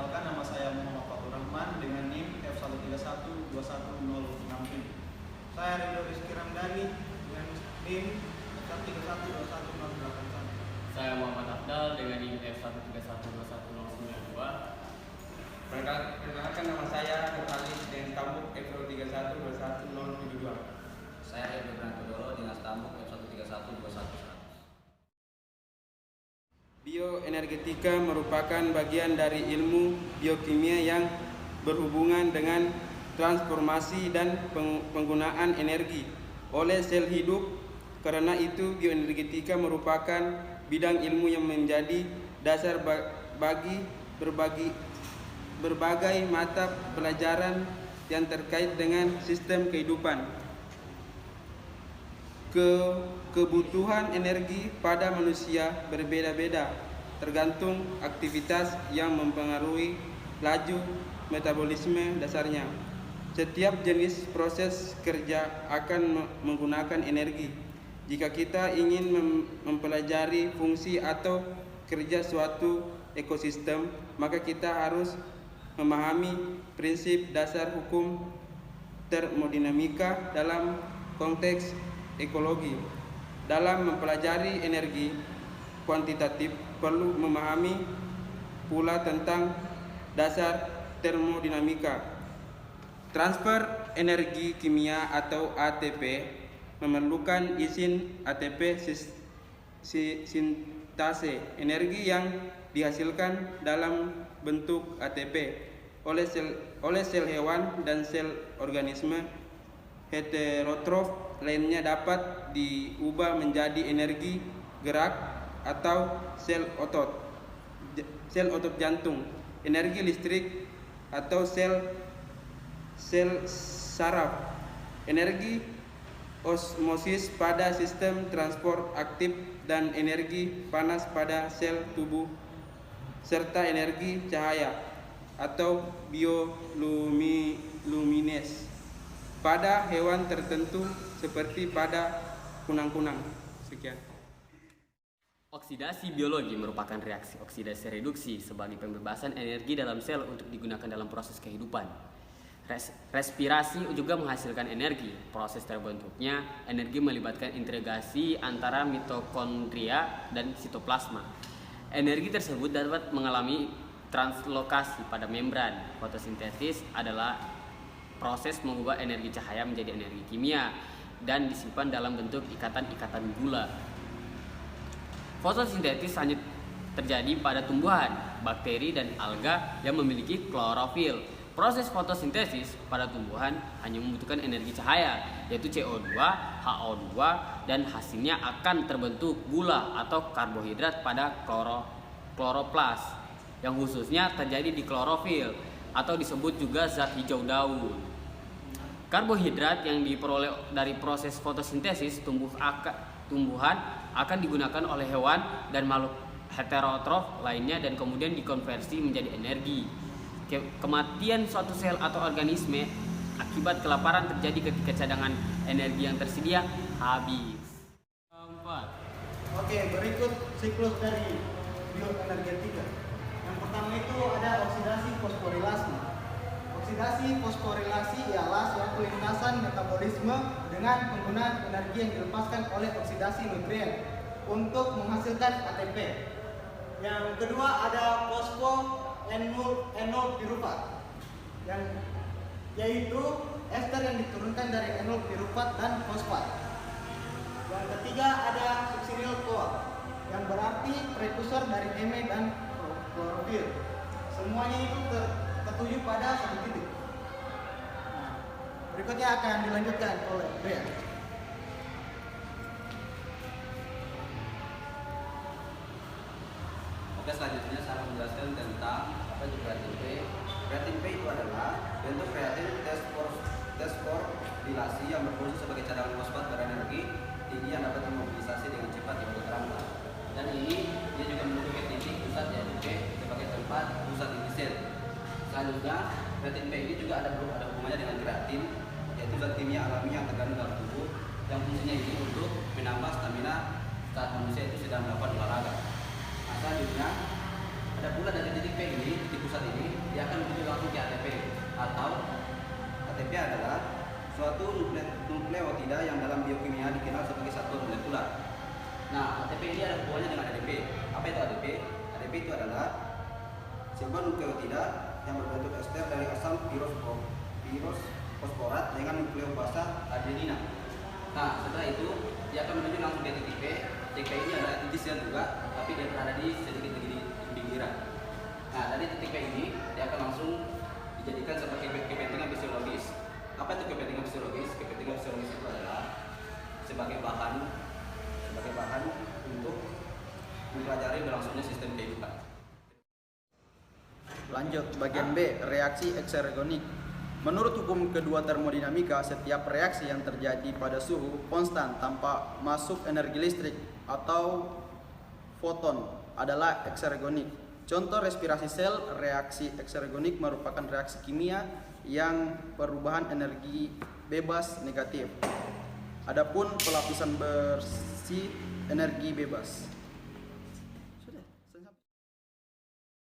Perkenalkan, nama saya Muhammad Fatur Rahman dengan NIM F1312106. Saya Ridho Rizky Ramdhani dengan NIM F1312108. Saya Muhammad Afdal dengan NIM F1312109. Perkenalkan, nama saya Nurhalis dengan stambuk F1312107. Saya Ridho Brantodolo dengan stambuk F1312100. Bioenergetika merupakan bagian dari ilmu biokimia yang berhubungan dengan transformasi dan penggunaan energi oleh sel hidup. Karena itu, bioenergetika merupakan bidang ilmu yang menjadi dasar bagi berbagai mata pelajaran yang terkait dengan sistem kehidupan. Kebutuhan energi pada manusia berbeda-beda, tergantung aktivitas yang mempengaruhi laju metabolisme dasarnya. Setiap jenis proses kerja akan menggunakan energi. Jika kita ingin mempelajari fungsi atau kerja suatu ekosistem, maka kita harus memahami prinsip dasar hukum termodinamika dalam konteks ekologi. Dalam mempelajari energi kuantitatif, perlu memahami pula tentang dasar termodinamika. Transfer energi kimia atau ATP memerlukan izin ATP sintase. Energi yang dihasilkan dalam bentuk ATP oleh sel hewan dan sel organisme heterotrof lainnya dapat diubah menjadi energi gerak atau sel otot jantung, energi listrik atau sel saraf, energi osmosis pada sistem transport aktif, dan energi panas pada sel tubuh, serta energi cahaya atau bioluminescence pada hewan tertentu seperti pada kunang-kunang. Sekian. Oksidasi biologi merupakan reaksi oksidasi reduksi sebagai pembebasan energi dalam sel untuk digunakan dalam proses kehidupan. Respirasi juga menghasilkan energi. Proses terbentuknya energi melibatkan integrasi antara mitokondria dan sitoplasma. Energi tersebut dapat mengalami translokasi pada membran. Fotosintesis adalah proses mengubah energi cahaya menjadi energi kimia dan disimpan dalam bentuk ikatan-ikatan gula. Fotosintesis hanya terjadi pada tumbuhan, bakteri, dan alga yang memiliki klorofil. Proses fotosintesis pada tumbuhan hanya membutuhkan energi cahaya, yaitu CO2, HO2, dan hasilnya akan terbentuk gula atau karbohidrat pada kloroplas, yang khususnya terjadi di klorofil atau disebut juga zat hijau daun. Karbohidrat yang diperoleh dari proses fotosintesis tumbuhan akan digunakan oleh hewan dan makhluk heterotrof lainnya dan kemudian dikonversi menjadi energi. Kematian suatu sel atau organisme akibat kelaparan terjadi ketika cadangan energi yang tersedia habis. 4. Oke, berikut siklus dari bioenergetika. Yang pertama itu ada oksidasi fosforilasi. Oksidasi fosforilasi ialah suatu lintasan metabolisme dengan penggunaan energi yang dilepaskan oleh oksidasi nutrien untuk menghasilkan ATP. Yang kedua ada fosfoenol pirufat, yaitu ester yang diturunkan dari enol pirufat dan fosfat. Yang ketiga ada succinyl CoA, yang berarti prekursor dari Me dan klorofil. Semuanya itu tertuju pada satu titik. Nah, berikutnya akan dilanjutkan oleh Bea. Oke, selanjutnya saya akan menjelaskan tentang apa itu kreatin P. Kreatin P itu adalah bentuk kreatin desforilasi yang berfungsi sebagai cadangan fosfat berenergi tinggi yang dapat dimobilisasi dengan cepat di kerangka. Dan ini dia juga memiliki titik pusat yaitu P sebagai tempat pusat inti sel. Selanjutnya, kreatin P ini juga ada hubungannya dengan kreatin, yaitu zat kimia alami yang terkandung dalam tubuh yang fungsinya ini untuk menambah stamina saat manusia itu sedang melakukan olahraga. Selanjutnya, ada pula dari titik P ini, titik pusat ini atau ATP adalah suatu nukleotida yang dalam biokimia dikenal sebagai satuan molekular. Nah, ATP ini ada hubungannya dengan ADP. Apa itu ADP? ADP itu adalah sebuah nukleotida yang berbentuk ester dari asam fosforat dengan nukleobasa adenina. Nah, setelah itu dia akan menuju langsung ke titik P. Titik P ini adalah titik sel juga, tapi dia berada di sedikit di pinggiran. Nah, dari titik P ini dia akan langsung dijadikan sebagai kepentingan fisiologis. Apa itu kepentingan fisiologis? Kepentingan fisiologis itu adalah sebagai bahan untuk mempelajari berlangsungnya sistem kehidupan. Lanjut, bagian B, reaksi eksergonik. Menurut hukum kedua termodinamika, setiap reaksi yang terjadi pada suhu konstan tanpa masuk energi listrik atau foton adalah eksergonik. Contoh respirasi sel, reaksi eksergonik merupakan reaksi kimia yang perubahan energi bebas negatif. Adapun pelapisan bersih energi bebas.